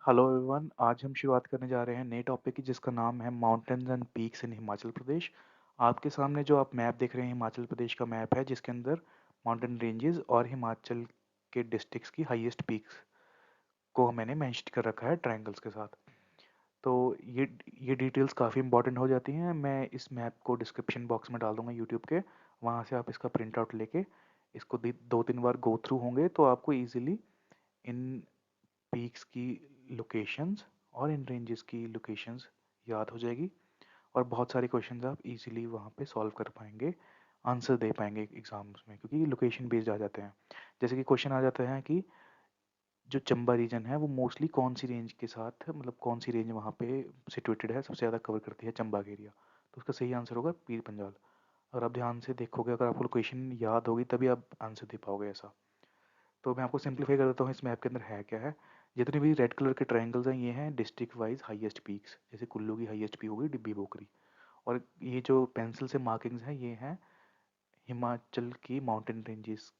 Hello everyone, आज हम शुरुआत करने जा रहे हैं नए टॉपिक की जिसका नाम है mountains and peaks in Himachal Pradesh. आपके सामने जो आप मैप देख रहे हैं हिमाचल प्रदेश का मैप है जिसके अंदर माउंटेन रेंजेस और हिमाचल के डिस्ट्रिक्ट्स की हाईएस्ट पीक्स को मैंने मेंशन कर रखा है ट्रायंगल्स के साथ। तो ये डिटेल्स काफ़ी इंपॉर्टेंट हो जाती हैं। मैं इस मैप को डिस्क्रिप्शन बॉक्स में डाल दूंगा यूट्यूब के, वहाँ से आप इसका प्रिंट आउट लेके इसको 2-3 बार गो थ्रू होंगे तो आपको ईजिली इन पीक्स की लोकेशंस और इन रेंजेस की लोकेशंस याद हो जाएगी और बहुत सारे क्वेश्चंस आप इजीली वहाँ पे सॉल्व कर पाएंगे, आंसर दे पाएंगे एग्जाम्स में, क्योंकि लोकेशन बेस्ड आ जाते हैं। जैसे कि क्वेश्चन आ जाता है कि जो चंबा रीजन है वो मोस्टली कौन सी रेंज के साथ, मतलब कौन सी रेंज वहाँ पे सिचुएटेड है, सबसे ज़्यादा कवर करती है चंबा का एरिया, तो उसका सही आंसर होगा पीर पंजाल। अगर आप ध्यान से देखोगे, अगर आपको लोकेशन याद होगी तभी आप आंसर दे पाओगे ऐसा। तो मैं आपको सिंपलीफाई कर देता हूँ इस मैप के अंदर है क्या है। जितने भी रेड कलर के ट्रायंगल्स हैं ये हैं डिस्ट्रिक्ट वाइज हाईएस्ट पीक्स। जैसे कुल्लू की हाईएस्ट पीक होगी डिब्बी बोकरी, और ये जो पेंसिल से मार्किंग्स हैं ये हैं हिमाचल की माउंटेन रेंजेस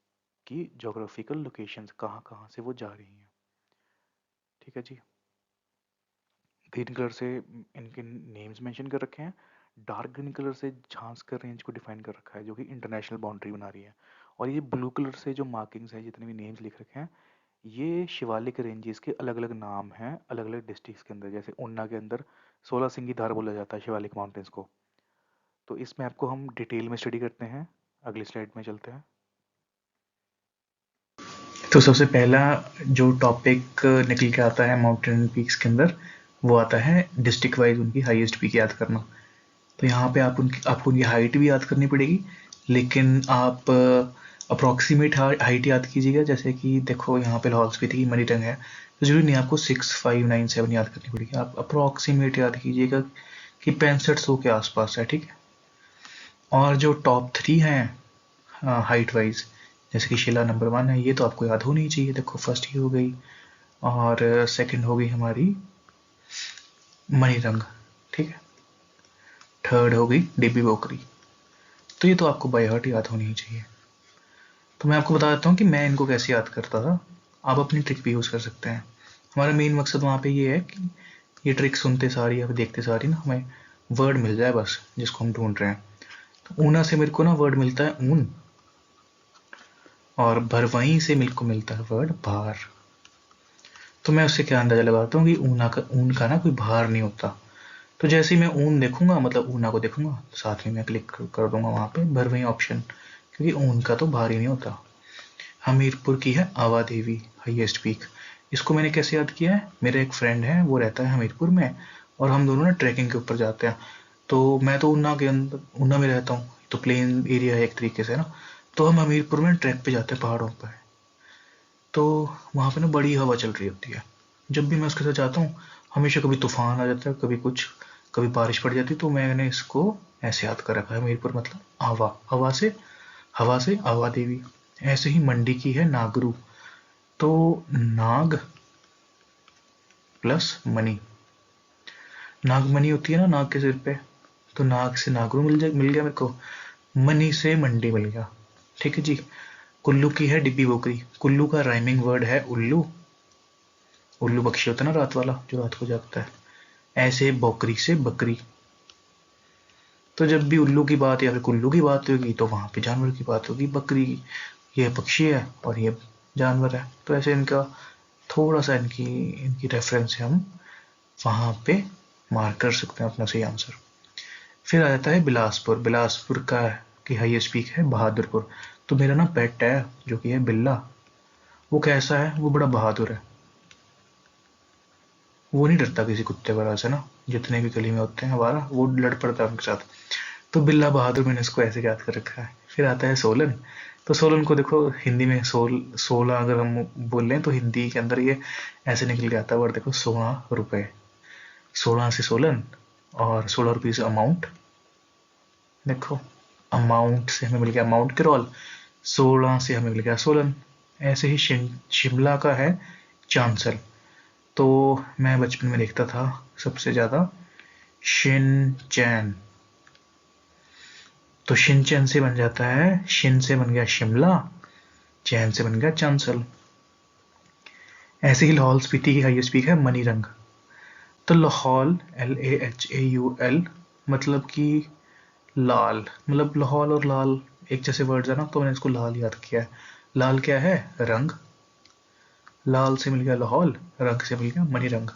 की जोग्राफिकल लोकेशंस, कहाँ कहाँ से वो जा रही हैं। ठीक है जी। ग्रीन कलर से इनके नेम्स मेंशन कर रखे हैं, डार्क ग्रीन कलर से झांसकर रेंज को डिफाइन कर रखा है जो कि इंटरनेशनल बाउंड्री बना रही है, और ये ब्लू कलर से जो मार्किंग्स हैं जितने भी नेम्स लिख रखे हैं ये शिवालिक रेंजेस के अलग अलग नाम हैं अलग अलग डिस्ट्रिक्ट्स के अंदर। जैसे ऊना के अंदर 16 सिंगी धार बोला जाता है शिवालिक माउंटेन्स को। तो इस मैप को हम डिटेल में स्टडी करते हैं, अगली स्लाइड में चलते हैं। तो सबसे पहला जो टॉपिक निकल के आता है माउंटेन पीक्स के अंदर वो आता है डिस्ट्रिक्ट वाइज उनकी हाईएस्ट पीक याद करना। तो यहाँ पे आपको उनकी हाइट भी याद करनी पड़ेगी, लेकिन आप अप्रॉक्सीमेट हाइट याद कीजिएगा। जैसे कि देखो यहाँ पे लाहौल स्पीति की मनीटंग है, तो जरूरी नहीं आपको 6597 याद करनी पड़ेगी, आप अप्रॉक्सीमेट याद कीजिएगा कि 6500 के आसपास है। ठीक है। और जो टॉप 3 हैं हाइट वाइज, जैसे कि शिला नंबर 1 है, ये तो आपको याद होनी ही चाहिए। देखो फर्स्ट ये हो गई, और सेकंड हो गई हमारी मणिरंग। ठीक है। थर्ड हो गई डिब्बी बोकरी। तो ये तो आपको बाय हार्ट याद होनी ही चाहिए। तो मैं आपको बता देता हूँ कि मैं इनको कैसे याद करता था। आप अपनी ट्रिक भी यूज़ कर सकते हैं। हमारा मेन मकसद वहाँ पे ये है कि ये ट्रिक सुनते सारी या देखते सारी ना हमें वर्ड मिल जाए बस, जिसको हम ढूंढ रहे हैं। तो ऊना से मेरे को ना वर्ड मिलता है ऊन, और भरवाई से मेरे को मिलता है वर्ड भार। तो मैं उससे क्या अंदाजा लगाता हूँ कि ऊन का ना कोई भार नहीं होता। तो जैसे ही मैं ऊन देखूंगा, मतलब ऊना को देखूंगा, तो साथ में मैं क्लिक कर दूंगा वहां पे भरवाई ऑप्शन, क्योंकि ऊन का तो भार ही नहीं होता। हमीरपुर की है आवा देवी हाईएस्ट पीक। इसको मैंने कैसे याद किया है, मेरा एक फ्रेंड है वो रहता है हमीरपुर में, और हम दोनों ना ट्रैकिंग के ऊपर जाते हैं। तो मैं तो ऊना के अंदर ऊना में रहता हूँ, तो प्लेन एरिया है एक तरीके से ना। तो हम हमीरपुर में ट्रैक पे जाते हैं पहाड़ों पर। तो वहाँ पे ना बड़ी हवा चल रही होती है। जब भी मैं उसके साथ जाता हूँ, हमेशा कभी तूफान आ जाता है, कभी कुछ, कभी बारिश पड़ जाती है। तो मैंने इसको ऐसे याद कर रखा है, हमीरपुर मतलब आवा, हवा से आवा देवी। ऐसे ही मंडी की है नागरू। तो नाग प्लस मणि, नागमणि होती है ना नाग के सिर पे, तो नाग से नागरू मिल गया मेरे को, मणि से मंडी मिल गया। ठीक है जी। कुल्लू की है डिब्बी बोकरी। कुल्लू का राइमिंग वर्ड है उल्लू। उल्लू पक्षी होता है ना रात वाला, जो रात को जागता है। ऐसे बोकरी से बकरी। तो जब भी उल्लू की बात या फिर कुल्लू की बात होगी तो वहां पे जानवर की बात होगी, बकरी की। ये पक्षी है और ये जानवर है, तो ऐसे इनका थोड़ा सा इनकी इनकी रेफरेंस से हम वहां पे मार्क कर सकते हैं अपना सही आंसर। फिर आ जाता है बिलासपुर। बिलासपुर का की हाईएस्ट पीक है बहादुरपुर। तो मेरा ना पेट है जो कि है बिल्ला, वो कैसा है, वो बड़ा बहादुर है। वो नहीं डरता किसी कुत्ते वगैरह से ना, जितने भी गली में होते हैं हमारा, वो लड़ पड़ता है उनके साथ। तो बिल्ला बहादुर मैंने इसको ऐसे याद कर रखा है। फिर आता है सोलन। तो सोलन को देखो हिंदी में 16 अगर हम बोल लें तो हिंदी के अंदर ये ऐसे निकल के आता है वर्ड, देखो 16 रुपए। 16 से सोलन, और 16 रुपीज अमाउंट। देखो अमाउंट से हमें मिल गया माउंट कैरॉल, 16 से हमें मिल गया सोलन। ऐसे ही शिमला का है चांसल। तो मैं बचपन में देखता था सबसे ज्यादा शिन चैन। तो शिनचैन से बन जाता है, शिन से बन गया शिमला, चैन से बन गया चांसल। ऐसे ही लाहौल स्पीति की हाईएस्ट पीक है मनीरंग। तो लाहौल LAHAUL मतलब कि लाल, मतलब लाहौल और लाल एक जैसे वर्ड्स है ना, तो मैंने इसको लाल याद किया है। लाल क्या है? रंग। लाल से मिल गया लाहौल, रंग से मिल गया मणिरंग।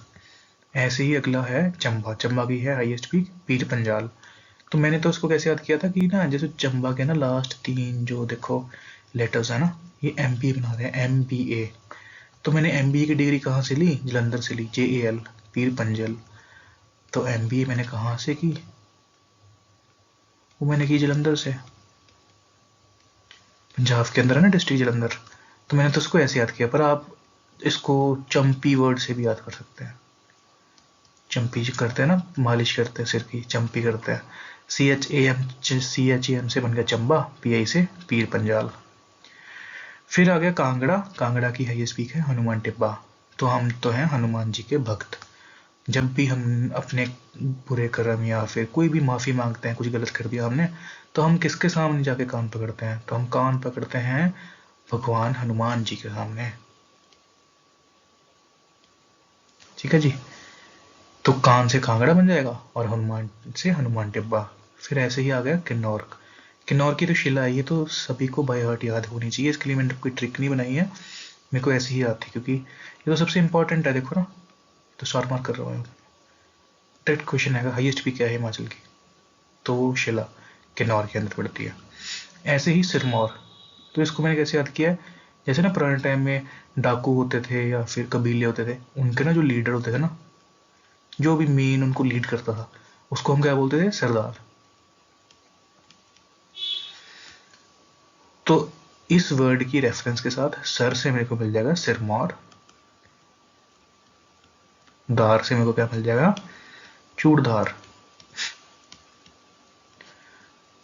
ऐसे ही अगला है चंबा। चंबा की है हाईएस्ट पीक पीर पंजाल। तो मैंने तो उसको कैसे याद किया था कि ना, जैसे चंबा के ना लास्ट 3 जो देखो लेटर्स है ना, ये MP बना रहे हैं, MBA। तो मैंने MBA की डिग्री कहाँ से ली? जलंधर से ली, JAL पीर पंजल। तो MBA मैंने कहाँ से की? वो मैंने की जलंधर से। पंजाब के अंदर है ना डिस्ट्रिक्ट जलंधर। तो मैंने तो उसको ऐसे याद किया, पर आप इसको चंपी वर्ड से भी याद कर सकते हैं। चंपी जो करते हैं ना, मालिश करते हैं सिर की, चंपी करते हैं। CHAM से बन गया चंबा, PI से पीर पंजाल। फिर आ गया कांगड़ा। कांगड़ा की हाईएस्ट पीक है हनुमान टिब्बा। तो हम तो हैं हनुमान जी के भक्त। जब भी हम अपने बुरे कर्म या फिर कोई भी माफी मांगते हैं, कुछ गलत कर दिया हमने, तो हम किसके सामने जाके कान पकड़ते हैं? तो हम कान पकड़ते हैं भगवान हनुमान जी के सामने। ठीक है जी। तो कान से कांगड़ा बन जाएगा और हनुमान से हनुमान टिब्बा। फिर ऐसे ही आ गया किन्नौर। किन्नौर की तो शिला है, ये तो सभी को बाय हार्ट याद होनी चाहिए, इसके लिए मैंने कोई ट्रिक नहीं बनाई है, मेरे को ऐसे ही याद थी क्योंकि ये तो सबसे इंपॉर्टेंट है, देखो ना। तो स्टार मार्क कर रहा हूँ। डायरेक्ट क्वेश्चन है, हाईएस्ट पीक क्या है हिमाचल की? तो शिला किन्नौर के अंदर पड़ती है। ऐसे ही सिरमौर। तो इसको मैंने कैसे याद किया है? जैसे ना पुराने टाइम में डाकू होते थे या फिर कबीले होते थे, उनके ना जो लीडर होते थे ना, जो भी मेन उनको लीड करता था, उसको हम क्या बोलते थे? सरदार। तो इस वर्ड की रेफरेंस के साथ सर से मेरे को मिल जाएगा सिरमौर, दार से मेरे को क्या मिल जाएगा? चूड़धार।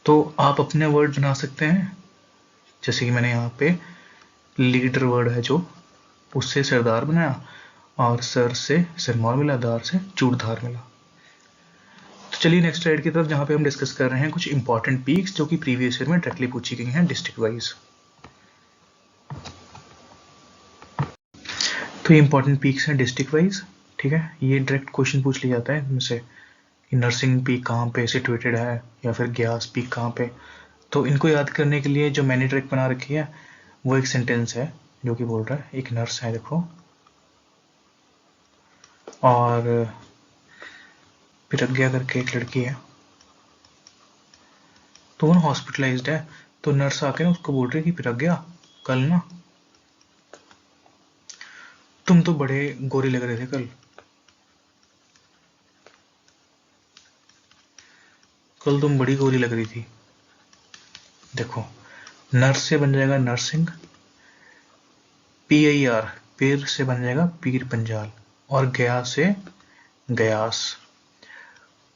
तो आप अपने वर्ड बना सकते हैं, जैसे कि मैंने यहाँ पे लीडर वर्ड है जो, उससे सरदार बनाया, और सर से सिरमौर मिला, दार से चूड़धार मिला। तो चलिए नेक्स्ट स्लाइड की तरफ, जहाँ पे हम डिस्कस कर रहे हैं कुछ इंपॉर्टेंट पीक्स जो कि प्रीवियस ईयर में डायरेक्टली पूछी गई हैं डिस्ट्रिक्ट वाइज। तो ये इंपॉर्टेंट पीक्स हैं डिस्ट्रिक्ट वाइज। ठीक है, ये डायरेक्ट क्वेश्चन पूछ लिया जाता है इनमें से कि नरसिंह पीक कहाँ पे सिचुएटेड है, या फिर ग्यास पीक कहाँ पे। तो इनको याद करने के लिए जो मैंने ट्रिक बना रखी है, वो एक सेंटेंस है जो कि बोल रहा है, एक नर्स है देखो, और प्रज्ञा करके एक लड़की है, तो वो हॉस्पिटलाइज्ड है। तो नर्स आके ना उसको बोल रही है कि प्रज्ञा, कल ना तुम तो बड़े गोरे लग रहे थे कल। कल तुम बड़ी गोरी लग रही थी। देखो, नर्स से बन जाएगा नरसिंह, PIR पीर से बन जाएगा पीर पंजाल, और गया से गयास।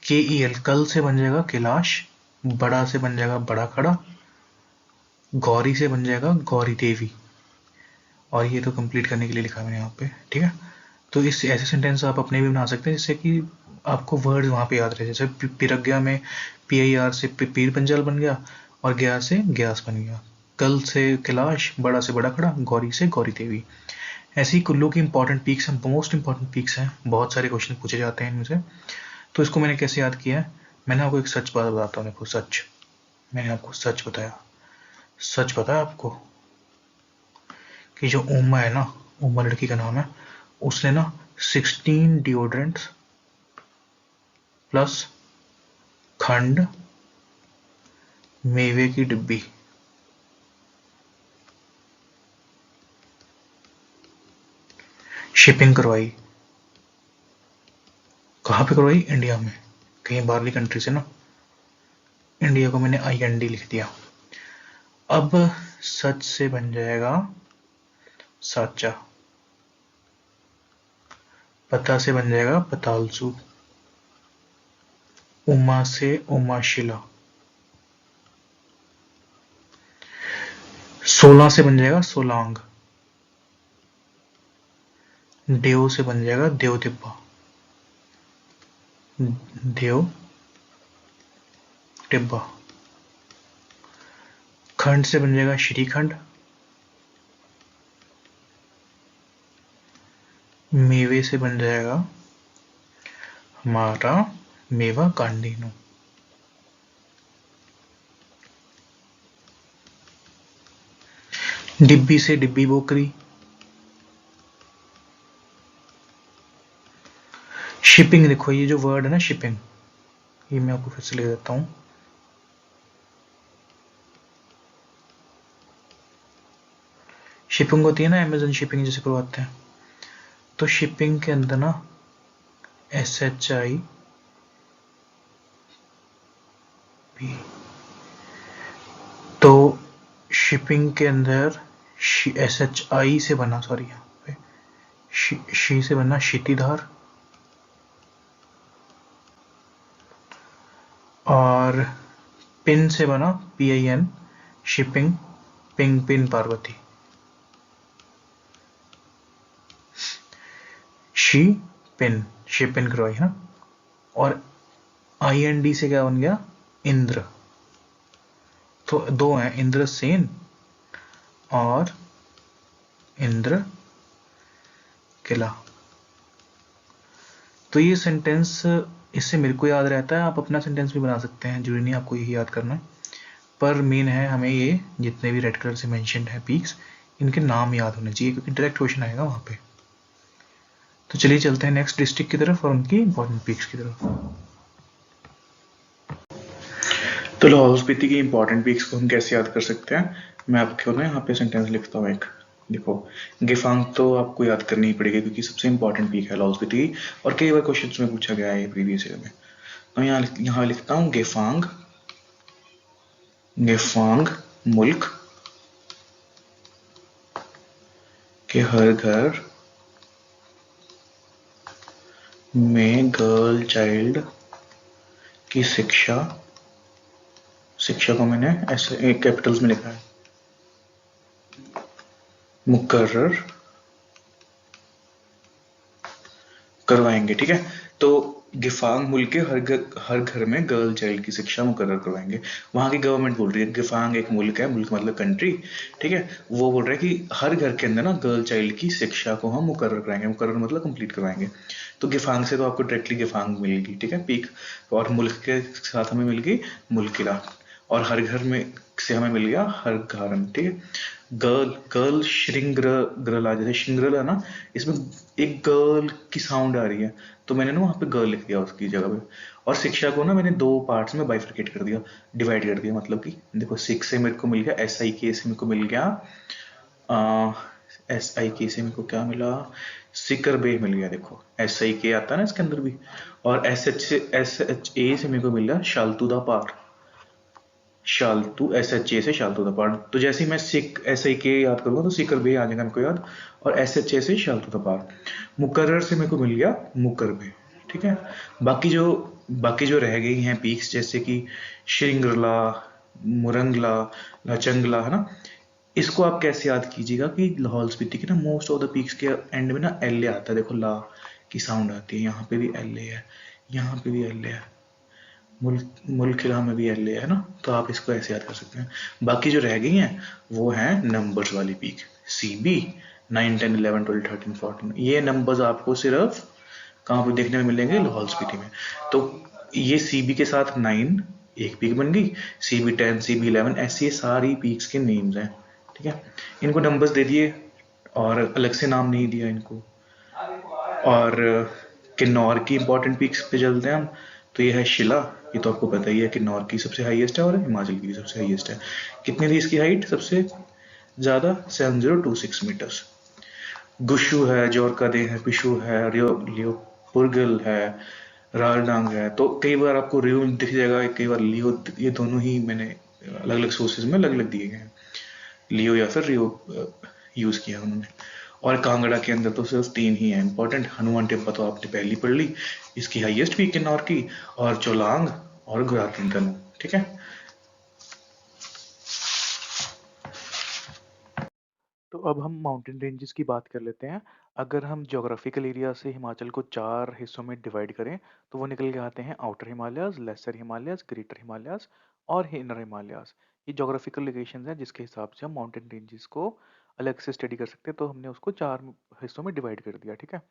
KEL कल से बन जाएगा कैलाश, बड़ा से बन जाएगा बड़ा खड़ा, गौरी से बन जाएगा गौरी देवी। और ये तो कंप्लीट करने के लिए लिखा मैंने यहाँ पे। ठीक है, तो इस ऐसे सेंटेंस आप अपने भी बना सकते हैं जिससे कि आपको वर्ड वहाँ पे याद रहे। जैसे पिरग्या में PIR से पीर पंजाल बन गया, और गया से ग्यास बन गया। कल से कैलाश, बड़ा से बड़ा खड़ा, गौरी से गौरी देवी। ऐसे ही कुल्लू की इंपॉर्टेंट पीक्स हैं, मोस्ट इंपॉर्टेंट पीक्स हैं, बहुत सारे क्वेश्चन पूछे जाते हैं इनमें से। तो इसको मैंने कैसे याद किया है? मैंने आपको एक सच बात बताता हूँ, देखो सच। मैंने आपको सच बताया। सच पता है आपको कि जो उमा है ना, उमा लड़की का नाम है, उसने ना 16 डिओड्रेंट्स प्लस खंड, मेवे की डिब्बी, शिपिंग करवाई। कहाँ पे करवाई? इंडिया में, कहीं बाहरली कंट्री से ना। इंडिया को मैंने IND लिख दिया। अब सच से बन जाएगा साचा, पता से बन जाएगा पतालसू, उमा से उमाशिला, 16 से बन जाएगा सोलांग, देव से बन जाएगा देव तिब्बा, देव टिब्बा। खंड से बन जाएगा श्रीखंड, मेवे से बन जाएगा हमारा मेवा कांडिनो। डिब्बी से डिब्बी बोकरी। शिपिंग, देखो ये जो वर्ड है ना शिपिंग, ये मैं आपको फिर से लिख देता हूँ। शिपिंग होती है ना, अमेजन शिपिंग जैसे करवाते हैं, तो शिपिंग के अंदर ना SHIP, तो शिपिंग के अंदर SHI से बना, सॉरी यहाँ पे शी से बना क्षितिधार, और पिन से बना PIN शिपिंग, पिंग पिन पार्वती। शी पिन, शिपिन करवाई है ना। और IND से क्या बन गया, इंद्र। तो दो हैं, इंद्रसेन और इंद्र किला। तो ये सेंटेंस, इससे मेरे को याद रहता है, आप अपना सेंटेंस भी बना सकते हैं, जरूरी नहीं आपको यही याद करना है। पर मेन है हमें ये जितने भी रेड कलर से मेंशन्ड है पीक्स, इनके नाम याद होने चाहिए, क्योंकि डायरेक्ट क्वेश्चन आएगा वहां पे। तो चलिए चलते हैं नेक्स्ट डिस्ट्रिक्ट की तरफ और उनकी इंपॉर्टेंट पीक्स की तरफ। तो लाहौल स्पीति की इंपॉर्टेंट पीक्स को हम कैसे याद कर सकते हैं, मैं आपको ना यहाँ पे सेंटेंस लिखता हूँ एक। देखो, गेफांग तो आपको याद करनी ही पड़ेगी क्योंकि सबसे इंपॉर्टेंट पीक है लाहौल स्पीति की, और कई बार क्वेश्चन में पूछा गया है प्रीवियस ईयर में। तो यहाँ लिखता हूँ गेफांग, गेफांग मुल्क के हर घर में गर्ल चाइल्ड की शिक्षा, शिक्षा को मैंने ऐसे कैपिटल्स में लिखा है, मुकर्रर करवाएंगे। ठीक है, तो गिफांग मुल्क के हर घर में गर्ल चाइल्ड की शिक्षा मुकर्रर करवाएंगे। वहां की गवर्नमेंट बोल रही है, गिफांग एक मुल्क है, मुल्क मतलब कंट्री, ठीक है, वो बोल रहा है कि हर घर के अंदर ना गर्ल चाइल्ड की शिक्षा को हम मुकर्रर कराएंगे, मुकर्रर मतलब कंप्लीट करवाएंगे। तो गिफांग से तो आपको डायरेक्टली गिफांग मिलेगी, ठीक है, पीक, और मुल्क के साथ हमें मिल गई मुल्क किला, और हर घर में से हमें मिल गया हर गारन। ठीक है, गर्ल, गर्ल श्रृंग्रला, जैसे श्रृंग्रला ना, इसमें एक गर्ल की साउंड आ रही है, तो मैंने ना वहाँ पे गर्ल लिख दिया उसकी जगह पे। और शिक्षा को ना मैंने दो पार्ट्स में बाइफरकेट कर दिया, डिवाइड कर दिया, मतलब कि देखो सिक्स से मेरे को मिल गया SIK से मेरे को मिल गया SIK से मेरे को क्या मिला, सिकर बे मिल गया। देखो SIK आता है ना इसके अंदर भी, और SHA से मेरे को मिल गया शालतू दा पार, शालतू SHA से शालतू दा पार। तो जैसे ही मैं SIK याद करूंगा तो सिकर बे आ जाएगा मेरे को याद, और SHA से शालतू दा पार। मुकर्रर से मेरे को मिल गया मुकर बे। ठीक है, बाकी जो रह गई हैं पीक्स, जैसे कि श्रृंगला, मुरंगला, लचंगला, है ना, इसको आप कैसे याद कीजिएगा कि लाहौल स्पीति के ना मोस्ट ऑफ द पीक्स के एंड में ना LA आता है। देखो ला की साउंड आती है, यहाँ पे भी LA है, यहाँ पे भी LA है, मुल्क किला में भी LA है ना, तो आप इसको ऐसे याद कर सकते हैं। बाकी जो रह गई हैं वो हैं नंबर्स वाली पीक, CB 9 10 11 12 13 14, ये नंबर्स आपको सिर्फ कहाँ पे देखने में मिलेंगे, लाहौल स्पीति में। तो ये CB के साथ 9 एक पीक बन गई, CB 10 CB 11, ऐसी ये सारी पीक्स के नेम्स हैं। ठीक है, इनको नंबर्स दे दिए और अलग से नाम नहीं दिया इनको। और किन्नौर की इंपॉर्टेंट पीक्स पे चलते हैं हम। तो ये है शिला, ये तो आपको पता ही है, किन्नौर की सबसे हाईएस्ट है और हिमाचल की भी सबसे हाईएस्ट है। कितनी थी इसकी हाइट सबसे ज़्यादा, 7026 मीटर्स। गुशु है, जोरकादे है, पिशु है, लियोपुरगल है, रालडांग है। तो कई बार आपको रियो दिख जाएगा, कई बार लियो, ये दोनों ही मैंने अलग अलग सोर्सेज में अलग अलग दिए गए हैं, लियो या फिर रियो यूज किया उन्होंने। और कांगड़ा के अंदर तो सिर्फ 3 ही है इंपॉर्टेंट, हनुमान टिब्बा तो आपने पहली पढ़ ली, इसकी हाईएस्ट पीक किन्नौर की, और चोलांग और गुराकिंकन। ठीक है, तो अब हम माउंटेन रेंजेस की बात कर लेते हैं। अगर हम ज्योग्राफिकल एरिया से हिमाचल को 4 हिस्सों में डिवाइड करें तो वो निकल के आते हैं outer Himalayas, lesser Himalayas, greater Himalayas और इनर हिमालयाज। ये ज्योग्राफिकल लोकेशंस हैं जिसके हिसाब से हम माउंटेन रेंजेस को अलग से स्टडी कर सकते हैं, तो हमने उसको 4 हिस्सों में डिवाइड कर दिया, ठीक है।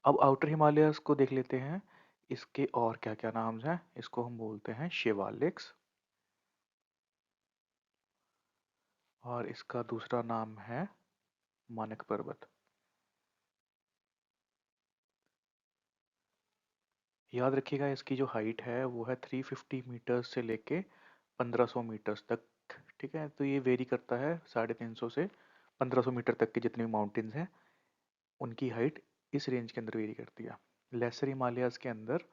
अब आउटर हिमालयस को देख लेते हैं, इसके और क्या क्या नाम हैं। इसको हम बोलते हैं शिवालिक्स, और इसका दूसरा नाम है मानक पर्वत। याद रखिएगा इसकी जो हाइट है वो है 350 मीटर्स से लेके 1500 मीटर्स तक, ठीक है। तो ये वेरी करता है 350 से 1500 मीटर तक के जितने भी माउंटेन्स हैं उनकी हाइट इस रेंज के अंदर वेरी करती है। लेसर हिमालयाज के अंदर,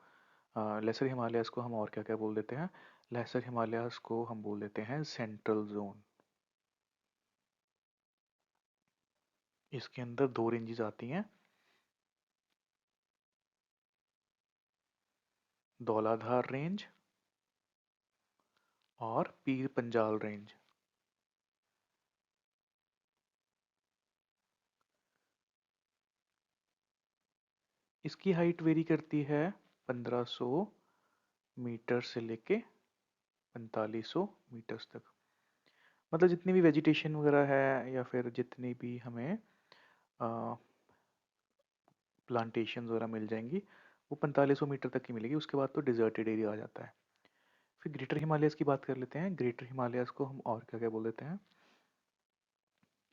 लेसर हिमालयाज को हम और क्या क्या बोल देते हैं, लेसर हिमालयाज को हम बोल देते हैं सेंट्रल जोन। इसके अंदर 2 रेंजेस आती हैं, धौलाधार रेंज और पीर पंजाल रेंज। इसकी हाइट वेरी करती है 1500 मीटर से लेके 4500 मीटर्स तक। मतलब जितनी भी वेजिटेशन वगैरह है या फिर जितनी भी हमें प्लांटेशन वगैरह मिल जाएंगी वो 4500 मीटर तक की मिलेगी, उसके बाद तो डिजर्टेड एरिया आ जाता है। फिर ग्रेटर हिमालयस की बात कर लेते हैं। ग्रेटर हिमालयस को हम और क्या क्या बोल देते हैं,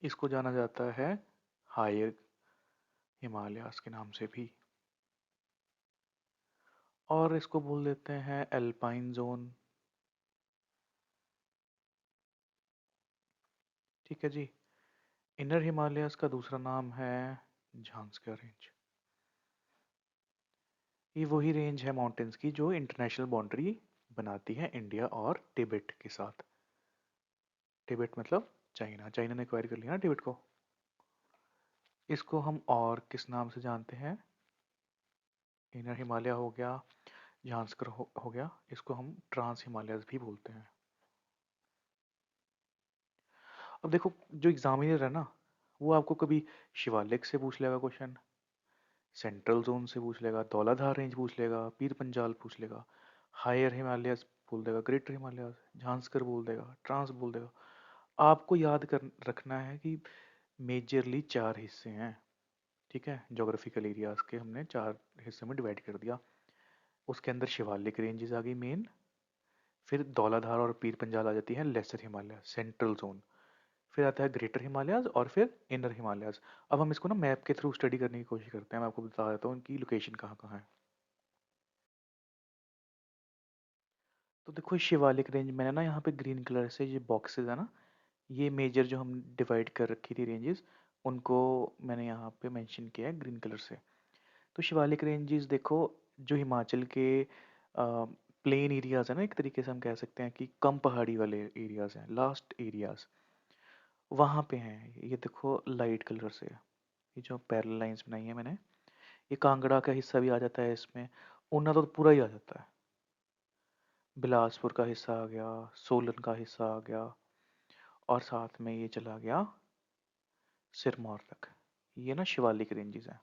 इसको जाना जाता है हायर हिमालयास के नाम से भी, और इसको बोल देते हैं एल्पाइन जोन, ठीक है जी। इनर हिमालयास का दूसरा नाम है झांस्कर रेंज। ये वही रेंज है माउंटेन्स की जो इंटरनेशनल बाउंड्री बनाती है इंडिया और तिब्बत के साथ। तिब्बत मतलब चाइना, चाइना ने एक्वायर कर लिया ना तिब्बत को। इसको हम और किस नाम से जानते हैं, इनर हिमालय हो गया, झांस्कर हो गया, इसको हम ट्रांस हिमालयस भी बोलते हैं। अब देखो जो एग्जामिनर है ना, वो आपको कभी शिवालिक से पूछ लेगा क्वेश्चन, सेंट्रल जोन से पूछ लेगा, धौलाधार रेंज पूछ लेगा, पीर पंजाल पूछ लेगा, हायर हिमालयस बोल देगा, ग्रेटर हिमालयस, झांस्कर बोल देगा, ट्रांस बोल देगा। आपको याद कर रखना है कि मेजरली 4 हिस्से हैं, ठीक है। जोग्राफिकल एरियाज के हमने 4 हिस्सों में डिवाइड कर दिया। उसके अंदर शिवालिक रेंजेस आ गई मेन, फिर धौलाधार और पीर पंजाल आ जाती है लेसर हिमालय सेंट्रल जोन, फिर आता है ग्रेटर हिमालयाज और फिर इनर हिमालयाज। अब हम इसको ना मैप के थ्रू स्टडी करने की कोशिश करते हैं, मैं आपको बता देता हूँ इनकी लोकेशन कहाँ कहाँ है। तो देखो शिवालिक रेंज मैंने ना यहाँ पे ग्रीन कलर से ये बॉक्सेस है ना, ये मेजर जो हम डिवाइड कर रखी थी रेंजेस, उनको मैंने यहाँ पे मेंशन किया है ग्रीन कलर से। तो शिवालिक रेंजेस देखो, जो हिमाचल के प्लेन एरियाज है ना, एक तरीके से हम कह सकते हैं कि कम पहाड़ी वाले एरियाज हैं, लास्ट एरियाज वहाँ पे हैं। ये देखो लाइट कलर से, ये जो पैरेलल लाइंस बनाई है मैंने, ये कांगड़ा का हिस्सा भी आ जाता है इसमें, ऊना तो पूरा ही आ जाता है, बिलासपुर का हिस्सा आ गया, सोलन का हिस्सा आ गया, और साथ में ये चला गया सिरमौर तक। ये ना शिवालिक रेंजेस हैं।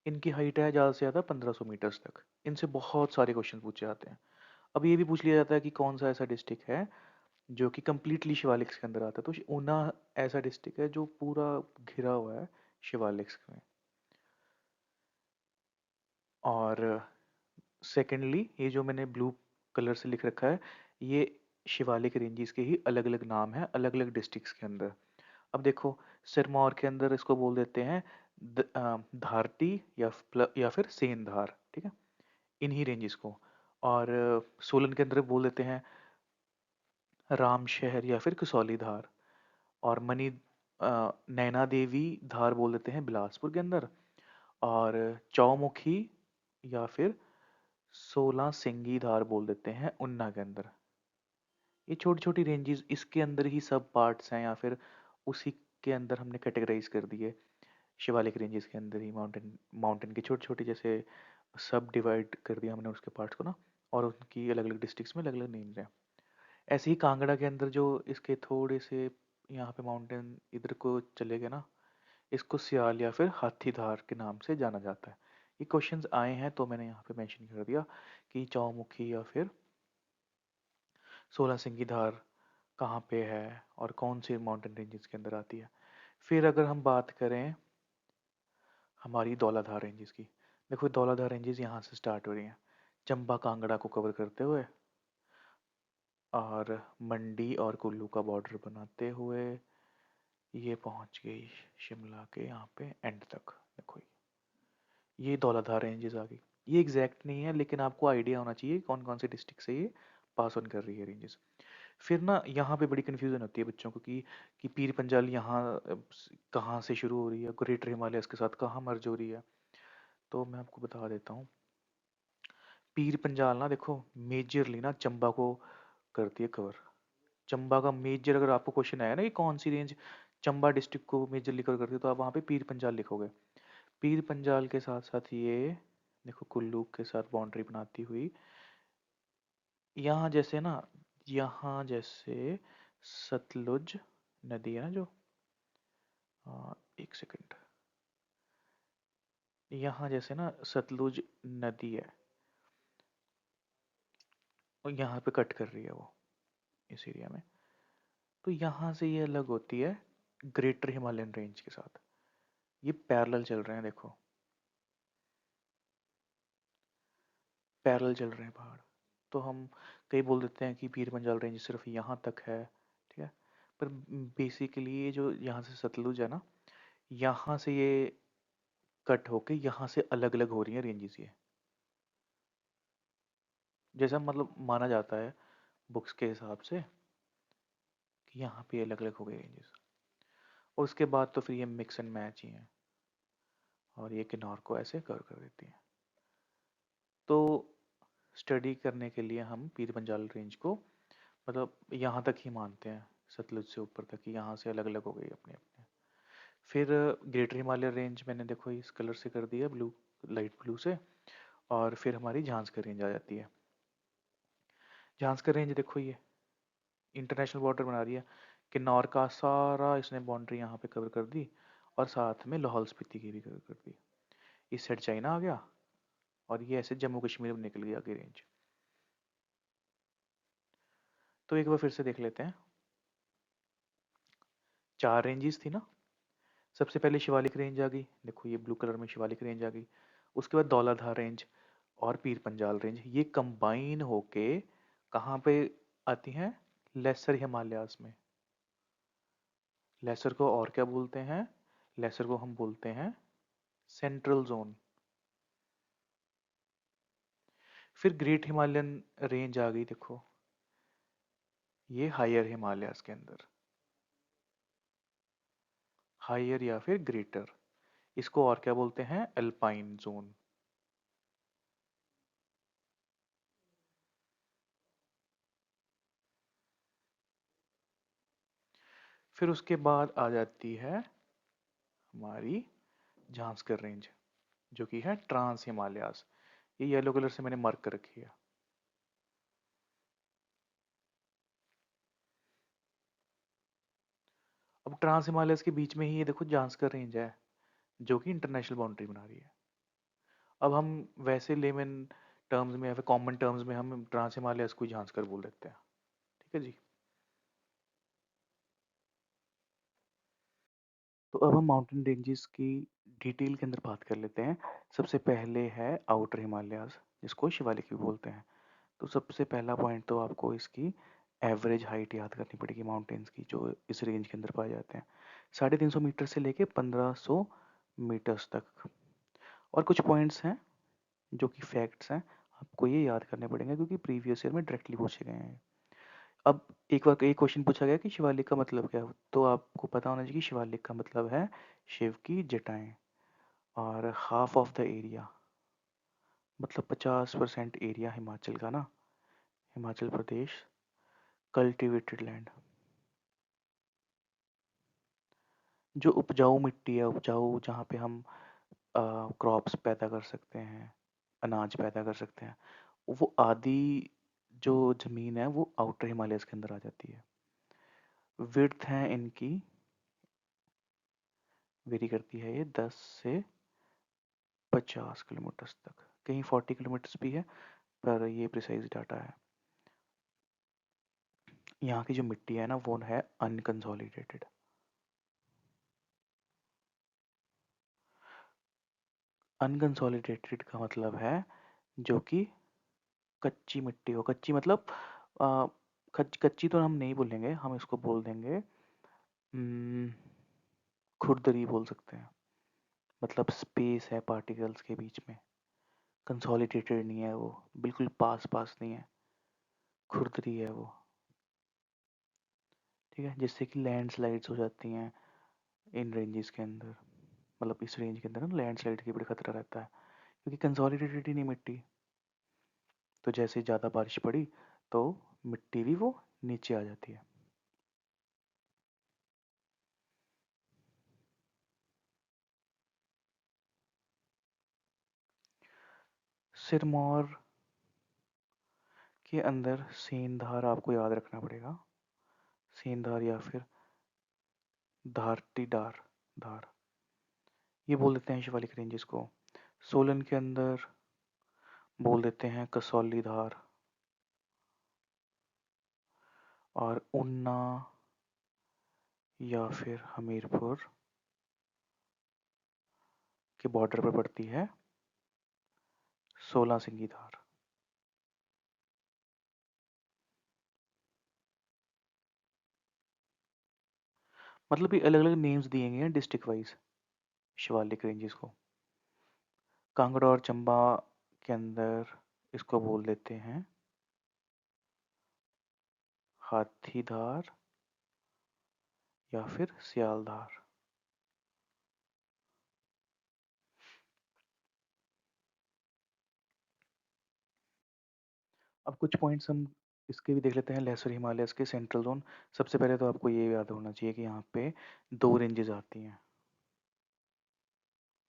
इनकी हाइट है ज़्यादा से ज़्यादा 1500 मीटर्स तक। इनसे बहुत सारे क्वेश्चन पूछे जाते हैं। अब ये भी पूछ लिया जाता है कि कौन सा ऐसा डिस्ट्रिक्ट है जो कि कंप्लीटली शिवालिक्स के अंदर आता है। तो ऊना ऐसा डिस्ट्रिक्ट है जो पूरा घिरा हुआ है शिवालिक्स में। और सेकेंडली ये जो मैंने ब्लू कलर से लिख रखा है, ये शिवालिक रेंजेस के ही अलग अलग नाम हैं अलग अलग डिस्ट्रिक्ट्स के अंदर। अब देखो सिरमौर के अंदर इसको बोल देते हैं धारती या फिर सेंधार, ठीक है, इन्हीं रेंजेस को। और सोलन के अंदर बोल देते हैं राम शहर या फिर कसौली धार। और नैना देवी धार बोल देते हैं बिलासपुर के अंदर। और चौमुखी या फिर सोलह सिंगी धार बोल देते हैं ऊना के अंदर। ये छोटी छोटी रेंजेस इसके अंदर ही सब पार्ट्स हैं, या फिर उसी के अंदर हमने कैटेगराइज कर दिए शिवालिक रेंजेस के अंदर ही माउंटेन माउंटेन की छोटी छोटी जैसे सब डिवाइड कर दिया हमने उसके पार्ट्स को ना, और उनकी अलग अलग डिस्ट्रिक्ट्स में अलग अलग नेम्स हैं। ऐसे ही कांगड़ा के अंदर जो इसके थोड़े से यहाँ पे माउंटेन इधर को चले गए ना, इसको सियाल या फिर हाथीधार के नाम से जाना जाता है। ये क्वेश्चंस आए हैं तो मैंने यहाँ पे मेंशन कर दिया कि चौमुखी या फिर सोलह सिंगी धार कहाँ पे है और कौन सी माउंटेन रेंजेस के अंदर आती है। फिर अगर हम बात करें हमारी धौलाधार रेंजेस की, देखो धौलाधार रेंजेस यहाँ से स्टार्ट हो रही हैं चंबा कांगड़ा को कवर करते हुए और मंडी और कुल्लू का बॉर्डर बनाते हुए ये पहुँच गई शिमला के यहाँ पे एंड तक। देखो ये धौलाधार रेंजेस आ गई। ये एग्जैक्ट नहीं है लेकिन आपको आइडिया होना चाहिए कौन कौन से डिस्ट्रिक्ट से ये पास ऑन कर रही है रेंजेस। फिर ना यहाँ पे बड़ी कन्फ्यूजन होती है बच्चों को कि पीर पंजाल यहाँ कहाँ से शुरू हो रही है, ग्रेटर हिमालयस के साथ कहाँ मर्ज हो रही है। तो मैं आपको बता देता हूँ। पीर पंजाल ना देखो मेजरली ना चंबा को करती है कवर। चंबा का मेजर अगर आपको क्वेश्चन आया ना कि कौन सी रेंज चंबा डिस्ट्रिक्ट को मेजरली कवर करती है तो आप वहाँ पे पीर पंजाल लिखोगे। पीर पंजाल के साथ साथ ये देखो कुल्लू के साथ बाउंड्री बनाती हुई यहाँ जैसे ना, यहाँ जैसे सतलुज नदी है ना जो, एक सेकंड, यहाँ जैसे ना सतलुज नदी है और यहाँ पे कट कर रही है वो इस एरिया में। तो यहाँ से ये अलग होती है ग्रेटर हिमालयन रेंज के साथ। ये पैरेलल चल रहे हैं देखो, पैरेलल चल रहे हैं पहाड़। तो हम कई बोल देते हैं कि पीर पंजाल रेंज सिर्फ यहाँ तक है, ठीक है। पर बेसिकली ये जो यहाँ से सतलुज है ना, यहाँ से ये कट होके यहाँ से अलग अलग हो रही हैं रेंजेस ये, जैसा मतलब माना जाता है बुक्स के हिसाब से कि यहाँ पे अलग अलग हो गए रेंजेस। और उसके बाद तो फिर ये मिक्स एंड मैच ही हैं और ये किन्नौर को ऐसे कवर कर देती हैं। तो स्टडी करने के लिए हम पीर पंजाल रेंज को मतलब यहाँ तक ही मानते हैं, सतलुज से ऊपर तक ही यहाँ से अलग अलग हो गई अपने अपने। फिर ग्रेटर हिमालय रेंज मैंने देखो इस कलर से कर दिया ब्लू, लाइट ब्लू से। और फिर हमारी झांसकर रेंज आ जाती है। झांसकर रेंज देखो ये इंटरनेशनल बॉर्डर बना रही है, किन्नौर का सारा इसने बाउंड्री यहाँ पे कवर कर दी और साथ में लाहौल स्पीति की भी कवर कर दी। इस साइड चाइना आ गया और ये ऐसे जम्मू कश्मीर में निकल गया आगे रेंज। तो एक बार फिर से देख लेते हैं। चार रेंजेस थी ना, सबसे पहले शिवालिक रेंज आ गई, देखो ये ब्लू कलर में शिवालिक रेंज आ गई। उसके बाद धौलाधार रेंज और पीर पंजाल रेंज ये कंबाइन होके कहाँ पे आती हैं, लेसर हिमालयाज में। लेसर को और क्या बोलते हैं, लेसर को हम बोलते हैं सेंट्रल जोन। फिर ग्रेट हिमालयन रेंज आ गई देखो, ये हायर हिमालयाज के अंदर, हायर या फिर ग्रेटर, इसको और क्या बोलते हैं, अल्पाइन जोन। फिर उसके बाद आ जाती है हमारी झांसकर रेंज जो कि है ट्रांस हिमालयाज। ये येलो कलर से मैंने मार्क कर रखी है। अब ट्रांस हिमालयस के बीच में ही ये देखो झांसकर रेंज है जो कि इंटरनेशनल बाउंड्री बना रही है। अब हम वैसे लेमन टर्म्स में या फिर कॉमन टर्म्स में हम ट्रांस हिमालयस को झांसकर बोल देते हैं, ठीक है जी। तो अब हम माउंटेन रेंजेस की डिटेल के अंदर बात कर लेते हैं। सबसे पहले है आउटर हिमालयाज जिसको शिवालिक भी बोलते हैं। तो सबसे पहला पॉइंट तो आपको इसकी एवरेज हाइट याद करनी पड़ेगी माउंटेन्स की जो इस रेंज के अंदर पाए जाते हैं, 350 मीटर से लेके 1500 मीटर्स तक। और कुछ पॉइंट्स हैं जो कि फैक्ट्स हैं, आपको ये याद करने पड़ेंगे क्योंकि प्रीवियस ईयर में डायरेक्टली पूछे गए हैं। अब एक बार एक क्वेश्चन पूछा गया कि शिवालिक का मतलब क्या है, तो आपको पता होना चाहिए कि शिवालिक का मतलब है शिव की जटाएं। और हाफ ऑफ द एरिया मतलब 50% एरिया हिमाचल का ना, हिमाचल प्रदेश कल्टिवेटेड लैंड, जो उपजाऊ मिट्टी है, उपजाऊ जहाँ पे हम क्रॉप्स पैदा कर सकते हैं, अनाज पैदा कर सकते हैं, वो आधी जो ज़मीन है वो आउटर हिमालयस के अंदर आ जाती है। विड्थ है इनकी, वेरी करती है ये 10 से 50 किलोमीटर्स तक, कहीं 40 किलोमीटर्स भी है पर ये प्रिसाइज डाटा है। यहाँ की जो मिट्टी है ना वो है अनकंसोलिडेटेड। अनकंसोलिडेटेड का मतलब है जो कि कच्ची मिट्टी हो। कच्ची मतलब आ, कच्ची तो हम नहीं बोलेंगे, हम इसको बोल देंगे खुरदरी बोल सकते हैं। मतलब स्पेस है पार्टिकल्स के बीच में, कंसोलिडेटेड नहीं है वो, बिल्कुल पास पास नहीं है, खुरदरी है वो। ठीक है, जिससे कि लैंडस्लाइड्स हो जाती हैं इन रेंजेस के अंदर। मतलब इस रेंज के अंदर ना लैंडस्लाइड की बड़ी खतरा रहता है, क्योंकि कंसोलिडेटेड ही नहीं मिट्टी। तो जैसे ज़्यादा बारिश पड़ी तो मिट्टी भी वो नीचे आ जाती है। सिरमौर के अंदर सेंधार आपको याद रखना पड़ेगा। सेंधार या फिर धारतीदार धार, ये बोल देते हैं शिवालिक रेंजेस को। सोलन के अंदर बोल देते हैं कसौली धार। और ऊना या फिर हमीरपुर के बॉर्डर पर पड़ती है सोलह सिंगी धार। मतलब ये अलग अलग नेम्स दिए गए हैं डिस्ट्रिक्ट वाइज शिवालिक रेंजेस को। कांगड़ा और चंबा के अंदर इसको बोल देते हैं हाथीधार या फिर सियालधार। अब कुछ पॉइंट्स हम इसके भी देख लेते हैं। लेसर हिमालयस के सेंट्रल जोन। सबसे पहले तो आपको ये याद होना चाहिए कि यहाँ पे दो रेंजेस आती हैं,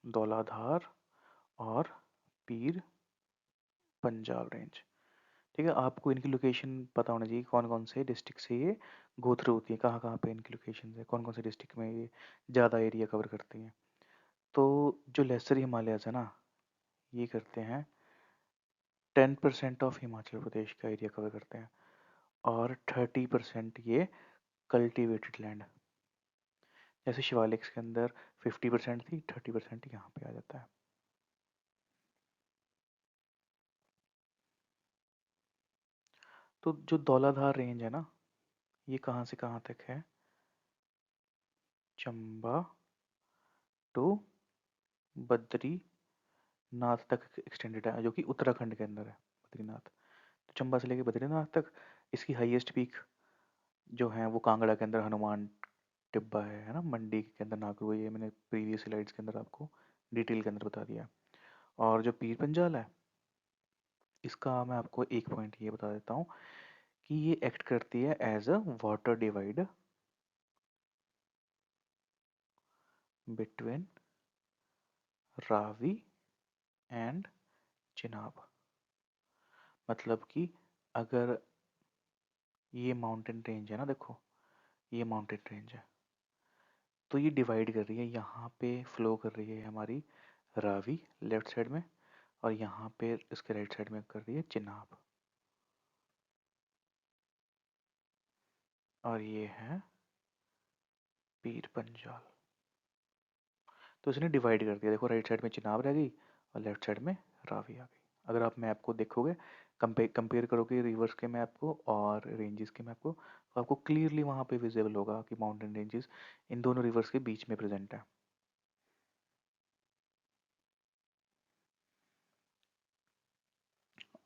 धौलाधार और पीर पंजाल रेंज। ठीक है, आपको इनकी लोकेशन पता होना चाहिए, कौन कौन से डिस्ट्रिक्ट से ये गो थ्रू होती है, कहाँ कहाँ पे इनकी लोकेशन है, कौन कौन से डिस्ट्रिक्ट में ये ज़्यादा एरिया कवर करती हैं। तो जो लेसर हिमालयस है ना, ये करते हैं 10% ऑफ हिमाचल प्रदेश का एरिया कवर करते हैं, और 30% ये कल्टिवेटेड लैंड। जैसे शिवालिक्स के अंदर 50% थी, 30% यहाँ पे आ जाता है। तो जो धौलाधार रेंज है ना, ये कहाँ से कहाँ तक है, चंबा टू बद्रीनाथ तक एक्सटेंडेड है, जो कि उत्तराखंड के अंदर है बद्रीनाथ। तो चंबा से लेके बद्रीनाथ तक। इसकी हाईएस्ट पीक जो है वो कांगड़ा के अंदर हनुमान टिब्बा है ना, मंडी के अंदर नागरू है। ये मैंने प्रीवियस स्लाइड्स के अंदर आपको डिटेल के अंदर बता दिया। और जो पीर पंजाल है, इसका मैं आपको एक पॉइंट ये बता देता हूँ कि ये एक्ट करती है as a water divide between Ravi and Chenab. मतलब कि अगर ये माउंटेन रेंज है ना, देखो ये माउंटेन रेंज है, तो ये डिवाइड कर रही है, यहाँ पे फ्लो कर रही है हमारी रावी लेफ्ट साइड में, और यहाँ पे इसके राइट साइड में कर रही है चिनाब। और ये है पीर पंजाल। तो इसने डिवाइड कर दिया, देखो राइट साइड में चिनाब रह गई और लेफ्ट साइड में रावी आ गई। अगर आप मैप को देखोगे, कंपेयर करोगे रिवर्स के मैप को और रेंजेस के मैप को, तो आपको क्लियरली वहाँ पे विजिबल होगा कि माउंटेन रेंजेस इन दोनों रिवर्स के बीच में प्रेजेंट है।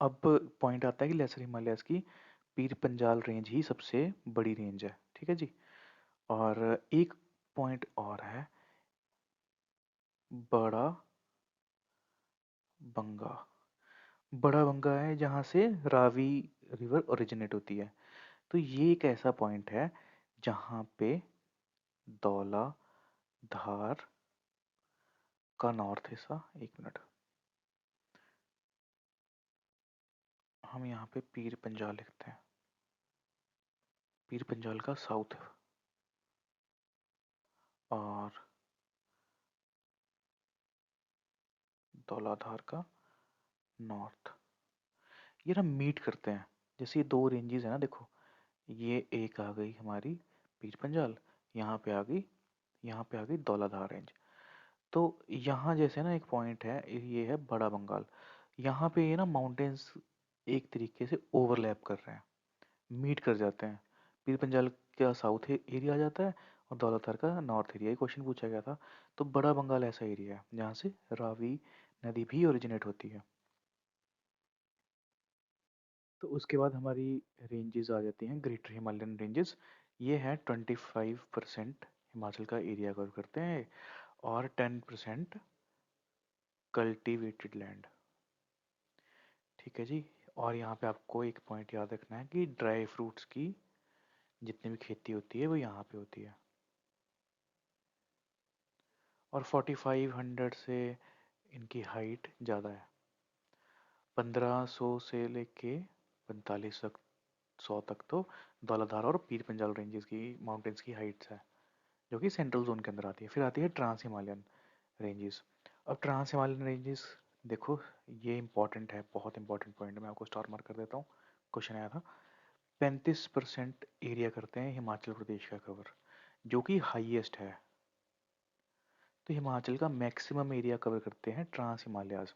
अब पॉइंट आता है कि लेसर हिमालयस की पीर पंजाल रेंज ही सबसे बड़ी रेंज है। ठीक है जी। और एक पॉइंट और है, बड़ा बंगा। बड़ा बंगा है जहाँ से रावी रिवर ओरिजिनेट होती है। तो ये एक ऐसा पॉइंट है जहाँ पे धौला धार का नॉर्थ हिस्सा, एक मिनट, हम यहाँ पे पीर पंजाल लिखते हैं, पीर पंजाल का साउथ और धौलाधार का नॉर्थ, ये ना मीट करते हैं। जैसे ये दो रेंजेस है ना, देखो ये एक आ गई हमारी पीर पंजाल, यहाँ पे आ गई, यहाँ पे आ गई धौलाधार रेंज। तो यहाँ जैसे ना एक पॉइंट है, ये है बड़ा बंगाल। यहाँ पे ये ना माउंटेन्स एक तरीके से ओवरलैप कर रहे हैं, मीट कर जाते हैं। पीर पंजाल का साउथ एरिया आ जाता है और धौलाधार का नॉर्थ एरिया। ये क्वेश्चन पूछा गया था। तो बड़ा बंगाल ऐसा एरिया है जहाँ से रावी नदी भी ओरिजिनेट होती है। तो उसके बाद हमारी रेंजेस आ जाती हैं, ग्रेटर हिमालयन रेंजेस। ये है 25% हिमाचल का एरिया कवर करते हैं और 10% कल्टीवेटेड लैंड। ठीक है जी। और यहाँ पे आपको एक पॉइंट याद रखना है कि ड्राई फ्रूट्स की जितनी भी खेती होती है वो यहाँ पे होती है। और 4500 से इनकी हाइट ज़्यादा है। 1500 से लेके 4500 तक तो धौलाधार और पीर पंजाल रेंजेस की माउंटेन्स की हाइट्स है, जो कि सेंट्रल जोन के अंदर आती है। फिर आती है ट्रांस हिमालयन रेंजेस। अब ट्रांस हिमालयन रेंजेस देखो, ये इंपॉर्टेंट है, बहुत इंपॉर्टेंट पॉइंट है। मैं आपको स्टार मार्क कर देता हूँ, क्वेश्चन आया था। 35% एरिया करते हैं हिमाचल प्रदेश का कवर, जो कि हाईएस्ट है। तो हिमाचल का मैक्सिमम एरिया कवर करते हैं ट्रांस हिमालयाज।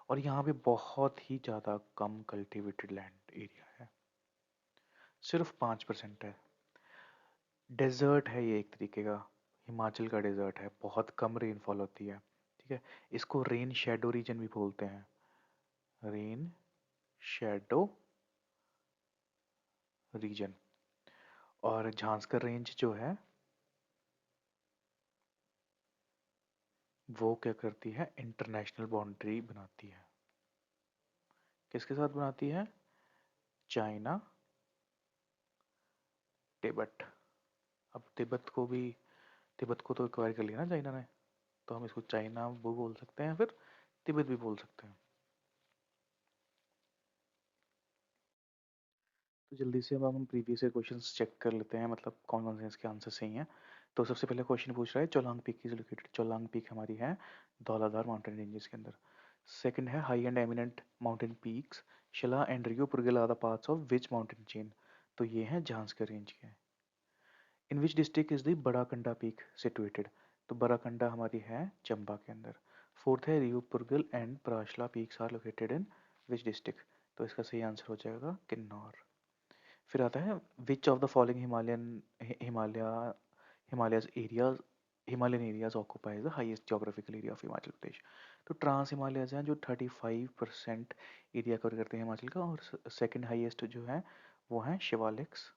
और यहाँ पे बहुत ही ज़्यादा कम कल्टीवेटेड लैंड एरिया है, सिर्फ 5% है। डेजर्ट है ये एक तरीके का, हिमाचल का डेजर्ट है, बहुत कम रेनफॉल होती है। ठीक है, इसको रेन शेडो रीजन भी बोलते हैं, रेन शेडो रीजन। और झांसकर रेंज जो है वो क्या करती है, इंटरनेशनल बाउंड्री बनाती है। किसके साथ बनाती है? चाइना, तिब्बत। अब तिब्बत को तो एक्वायर कर लिया ना चाइना ने, तो हम इसको चाइना वो बोल सकते हैं, फिर तिब्बत भी बोल सकते हैं। तो जल्दी से अब हम प्रीवियस ईयर क्वेश्चंस चेक कर लेते हैं, मतलब कौन कौन से इसके आंसर सही हैं। तो सबसे पहले क्वेश्चन पूछ रहा है Cholang peak is located. Cholang peak हमारी है धौलाधार माउंटेन रेंजेस के अंदर। सेकंड है high and eminent mountain peaks Shila and Reo Purgyil are the parts of which mountain chain. तो ये है झांसकर रेंज के। In which district is the Barakanda peak situated. तो बड़ाकंडा हमारी है चंबा के अंदर। फोर्थ है Reo Purgyil and Parashala peaks are located in which district. तो इसका सही आंसर हो जाएगा किन्नौर। फिर आता है which of the following Himalayas areas Himalayan areas occupies the highest geographical area of Himachal Pradesh. तो ट्रांस हिमालयस हैं जो 35% एरिया कवर करते हैं हिमाचल का। और सेकंड हाईएस्ट जो है वो है शिवालिक्स,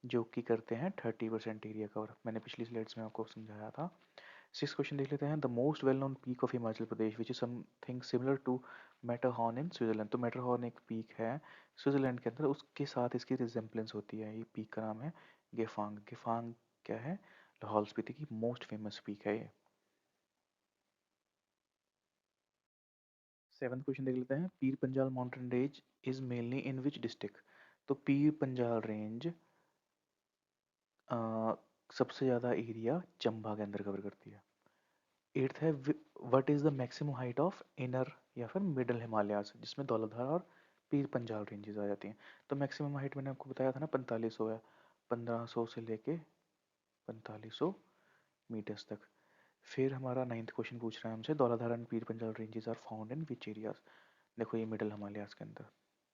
जो कि करते हैं 30% एरिया कवर। मैंने पिछली स्लाइड्स में आपको समझाया था। सिक्स क्वेश्चन देख लेते हैं। The most well known peak of Himachal Pradesh which is something similar to Matterhorn in Switzerland. तो मैटरहॉर्न एक पीक है स्विट्जरलैंड के अंदर, उसके साथ इसकी रिजेम्बलेंस होती है। ये पीक का नाम है गेफांग। गेफांग क्या है? लाहौल स्पीति की मोस्ट फेमस पीक है ये। सेवंथ क्वेश्चन देख लेते हैं। Pir Panjal mountain range is mainly in which district. तो पीर पंजाल रेंज सबसे ज़्यादा एरिया चंबा के अंदर कवर करती है। एट्थ है what is the maximum height of inner या फिर मिडल हिमालयाज, जिसमें धौलाधार और पीर पंजाल रेंजेस आ जाती हैं। तो मैक्सिमम हाइट मैंने आपको बताया था ना 4500 है, 1500 से लेके 4500 मीटर्स तक। फिर हमारा नाइन्थ क्वेश्चन पूछ रहा है हमसे Dhauladhar and Pir Panjal ranges are found in which areas. देखो ये मिडल हिमालयाज के अंदर,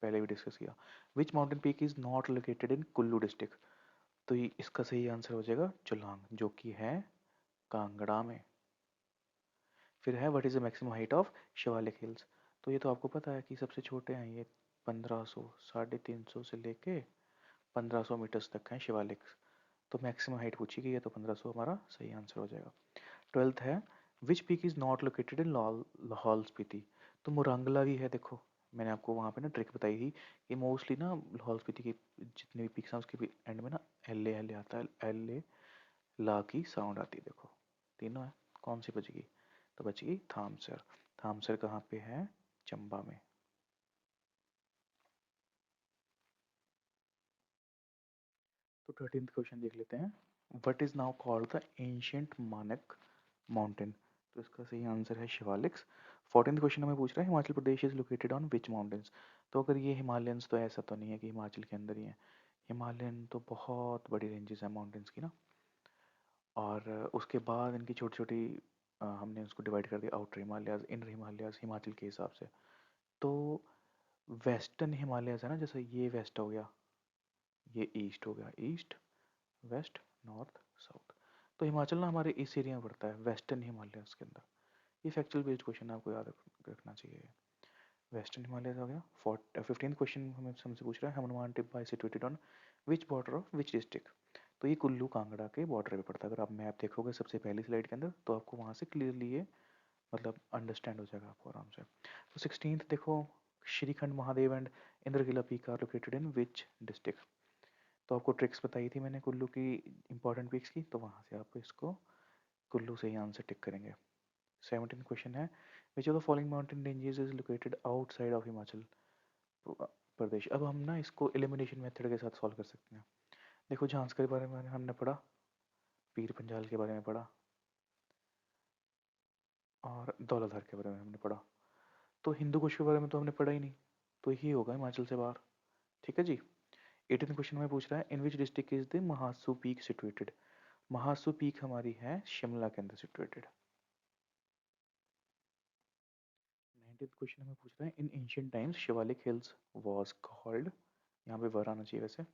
पहले भी डिस्कस किया। Which mountain peak is not located in Kullu district. तो ये इसका सही आंसर हो जाएगा चुलांग, जो कि है कांगड़ा में। फिर है what is the maximum height of Shivalik hills. तो ये तो आपको पता है कि सबसे छोटे हैं ये, 1500, 350 से लेके 1500 मीटर्स तक हैं शिवालिक। तो मैक्सिमम हाइट पूछी गई है, तो 1500 हमारा सही आंसर हो जाएगा। ट्वेल्थ है which peak is not located in Lahaul Spiti. तो मुरांगला भी है। देखो मैंने आपको वहाँ पे ना ट्रिक बताई थी कि मोस्टली ना लाहौल स्पीति के जितने भी पीक्स हैं उसके भी एंड में ना एल ए आता है, एल ए ला की साउंड आती है। देखो तीनों है, कौन सी बचेगी? तो बचेगी थामसर। थामसर कहाँ पे है? चंबा में। तो 13th क्वेश्चन देख लेते हैं। What is now called the ancient मानक माउंटेन। तो इसका सही आंसर है शिवालिक्स। 14th क्वेश्चन हमें पूछ रहा है Himachal Pradesh is located on which mountains. तो अगर ये हिमालयंस, तो ऐसा तो नहीं है कि हिमाचल के अंदर ही है। हिमालयन तो बहुत बड़ी रेंजेस हैं माउंटेन्स की ना। और उसके बाद इनकी छोटी छोटी हमने उसको डिवाइड कर दिया, आउटर हिमालयाज, इनर हिमालयाज, हिमाचल के हिसाब से। तो वेस्टर्न हिमालयाज है ना, जैसे ये वेस्ट हो गया, ये ईस्ट हो गया, ईस्ट वेस्ट नॉर्थ साउथ। तो हिमाचल ना हमारे इस एरिया में पड़ता है, वेस्टर्न हिमालयाज के अंदर। ये फैक्चुअल बेस्ड क्वेश्चन आपको याद रखना चाहिए। वेस्टर्न हिमालय हो गया। 15th क्वेश्चन हमें हमसे पूछ रहा है, Hanuman Tibba situated on which border of which district. तो ये कुल्लू कांगड़ा के बॉर्डर पे पड़ता है। अगर आप मैप देखोगे सबसे पहली स्लाइड के अंदर, तो आपको वहाँ से क्लियरली ये मतलब अंडरस्टैंड हो जाएगा आपको आराम से। तो 16th देखो, Shrikhand Mahadev and Indrakila peak are located in which district. तो आपको ट्रिक्स बताई थी मैंने कुल्लू की इंपॉर्टेंट पीक्स की, तो वहाँ से आप इसको कुल्लू से ही आंसर टिक करेंगे। 17th क्वेश्चन है, which of the following mountain ranges is located outside of Himachal Pradesh. अब हम ना इसको एलिमिनेशन मेथड के साथ सॉल्व कर सकते हैं। देखो झांसकर के बारे में हमने पढ़ा, पीर पंजाल के बारे में पढ़ा, और धौलाधार के बारे में हमने पढ़ा। तो हिंदू कुश के बारे में तो हमने पढ़ा ही नहीं, तो यही होगा हिमाचल से बाहर। ठीक है जी। 18th क्वेश्चन में पूछ रहा है, in which district is the Mahasu peak situated. Mahasu peak हमारी है शिमला के अंदर सिचुएटेड। 19th क्वेश्चन में पूछ रहा है, in ancient times Shivalik hills was called. यहाँ पे वर आना चाहिए वैसे।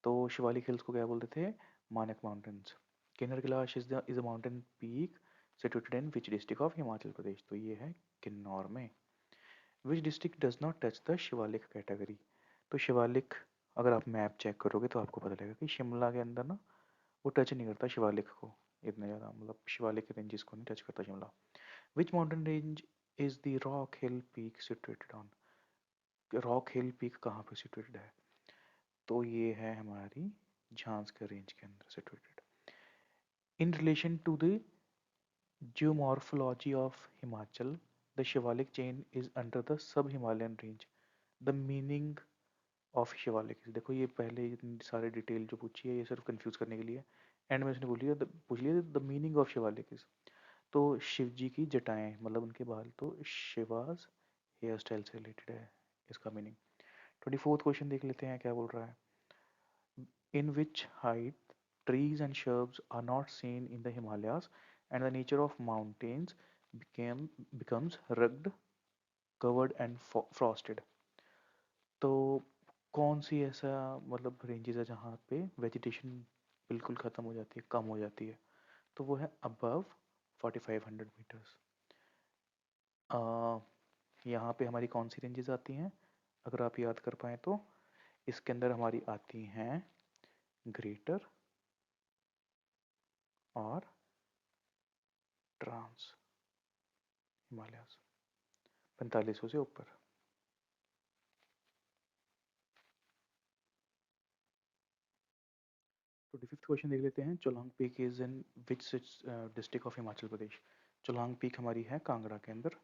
तो शिवालिक हिल्स को क्या बोलते थे, मानक mountains. Kinnar Kailash is a mountain peak situated in which district of Himachal Pradesh. तो ये है किन्नौर में। Which district does not touch the Shivalik category. तो शिवालिक अगर आप मैप चेक करोगे तो आपको पता लगेगा कि शिमला के अंदर ना वो टच नहीं करता शिवालिक को इतना ज़्यादा, मतलब शिवालिक के रेंजेस को नहीं टच करता Shimla. Which mountain range is the rock hill peak situated on. Rock hill peak कहाँ पे सिचुएटेड है, तो ये है हमारी झांसकर रेंज के अंदर situated. In relation to the geomorphology of Himachal, the Shivalik chain is under the sub-Himalayan range. The meaning of Shivalik is, देखो ये पहले इतनी सारे डिटेल जो पूछी है ये सिर्फ कंफ्यूज करने के लिए। एंड में इसने पूछ लिया the meaning of Shivalik is. तो शिव जी की जटाएं मतलब उनके बाल, तो शिवाज हेयर स्टाइल से रिलेटेड है इसका मीनिंग। 24th क्वेश्चन देख लेते हैं क्या बोल रहा है। In which height trees and shrubs are not seen in the Himalayas and the nature of mountains becomes rugged, covered and frosted। तो कौन सी ऐसा मतलब रेंजेस है जहाँ पे वेजिटेशन बिल्कुल ख़त्म हो जाती है, कम हो जाती है, तो वो है अबव 4500 मीटर्स। यहाँ पे हमारी कौन सी रेंजेस आती हैं, अगर आप याद कर पाएँ तो इसके अंदर हमारी आती हैं ग्रेटर और ट्रांस हिमालयाज 4500 से ऊपर। तो फिफ्थ क्वेश्चन देख लेते हैं, Cholang peak is in which district of Himachal Pradesh. Cholang peak हमारी है कांगड़ा के अंदर।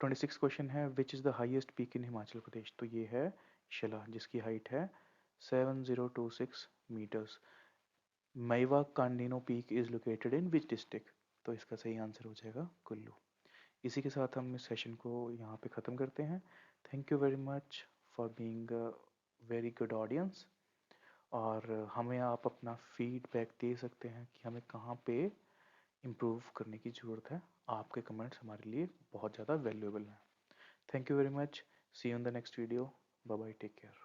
26 क्वेश्चन है, which is the highest peak in Himachal Pradesh. तो ये है शिला जिसकी हाइट है 7026 मीटर्स। मैवा कांडिनो peak is located in which district. तो इसका सही आंसर हो जाएगा कुल्लू। इसी के साथ हम इस सेशन को यहाँ पे ख़त्म करते हैं। Thank you very much for being very good audience. और हमें आप अपना फीडबैक दे सकते हैं कि हमें कहाँ पे इम्प्रूव करने की ज़रूरत है। आपके कमेंट्स हमारे लिए बहुत ज़्यादा वैल्यूएबल हैं। Thank you very much. See you in the next video. Bye bye, take care.